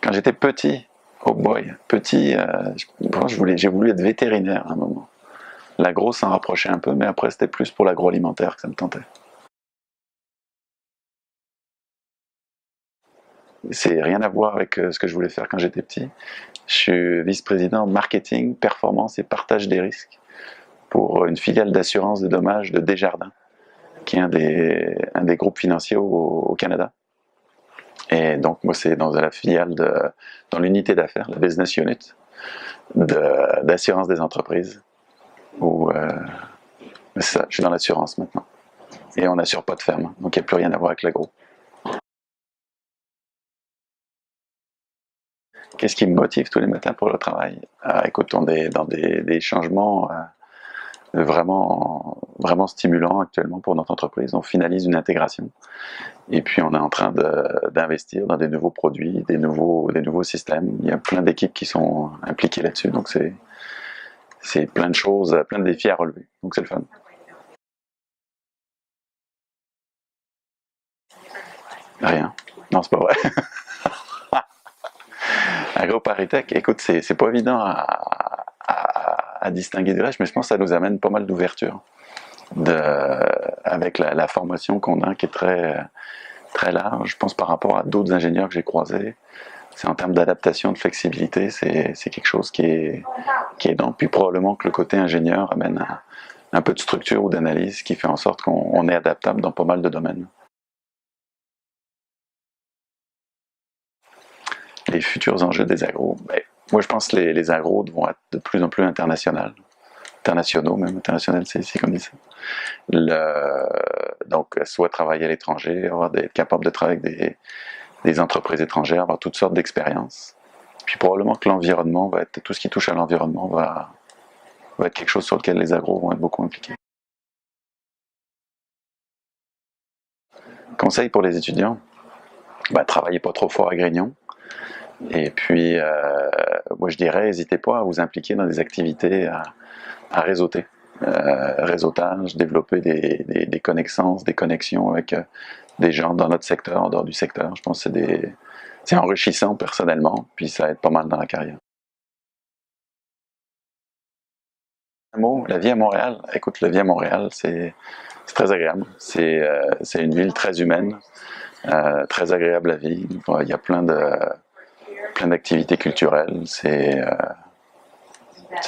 Quand j'étais petit, oh boy, petit, j'ai voulu être vétérinaire à un moment. L'agro s'en rapprochait un peu, mais après c'était plus pour l'agroalimentaire que ça me tentait. C'est rien à voir avec ce que je voulais faire quand j'étais petit. Je suis vice-président marketing, performance et partage des risques pour une filiale d'assurance des dommages de Desjardins, qui est un des groupes financiers au Canada. Et donc moi c'est dans la filiale, dans l'unité d'affaires, la business unit, d'assurance des entreprises, où c'est ça, je suis dans l'assurance maintenant. Et on n'assure pas de ferme, donc il n'y a plus rien à voir avec l'agro. Qu'est-ce qui me motive tous les matins pour le travail? Écoute, on est dans des changements vraiment stimulants actuellement pour notre entreprise. On finalise une intégration et puis on est en train d'investir dans des nouveaux produits, des nouveaux systèmes. Il y a plein d'équipes qui sont impliquées là-dessus, donc c'est plein de choses, plein de défis à relever. Donc c'est le fun. Rien. Non, c'est pas vrai. AgroParisTech, écoute, c'est pas évident à distinguer du reste, mais je pense que ça nous amène pas mal d'ouverture avec la formation qu'on a qui est très large. Je pense par rapport à d'autres ingénieurs que j'ai croisés, c'est en termes d'adaptation, de flexibilité, c'est quelque chose qui est énorme. Puis probablement que le côté ingénieur amène un peu de structure ou d'analyse qui fait en sorte qu'on est adaptable dans pas mal de domaines. Les futurs enjeux des agros, ben, moi je pense que les agros vont être de plus en plus internationaux même, international c'est comme ça. Donc soit travailler à l'étranger, être capable de travailler avec des entreprises étrangères, avoir toutes sortes d'expériences. Puis probablement que l'environnement va être, tout ce qui touche à l'environnement va être quelque chose sur lequel les agros vont être beaucoup impliqués. Conseil pour les étudiants, ben, travaillez pas trop fort à Grignon. Et puis, moi je dirais, n'hésitez pas à vous impliquer dans des activités à réseauter. Réseautage, développer des connaissances, des connexions avec des gens dans notre secteur, en dehors du secteur. Je pense que c'est enrichissant personnellement, puis ça aide pas mal dans la carrière. Un mot, la vie à Montréal. Écoute, la vie à Montréal, c'est très agréable. C'est une ville très humaine, très agréable à vivre. Il y a plein d'activités culturelles. C'est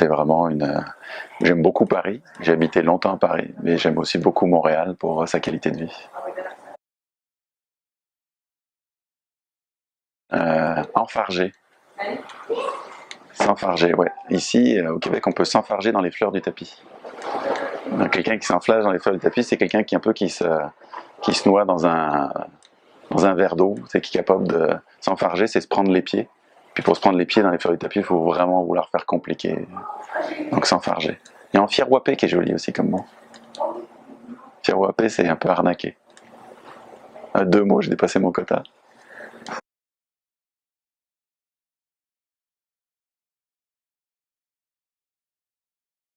vraiment J'aime beaucoup Paris. J'ai habité longtemps à Paris, mais j'aime aussi beaucoup Montréal pour sa qualité de vie. Enfarger. S'enfarger, ouais. Ici, au Québec, on peut s'enfarger dans les fleurs du tapis. Quelqu'un qui s'enflage dans les fleurs du tapis, c'est quelqu'un qui se noie dans un verre d'eau, c'est qui est capable de s'enfarger, c'est se prendre les pieds. Puis pour se prendre les pieds dans les fleurs du tapis, il faut vraiment vouloir faire compliqué. Donc s'enfarger. Il y a enfirouapé qui est joli aussi comme mot. Enfirouapé, c'est un peu arnaqué. À 2 mots, j'ai dépassé mon quota.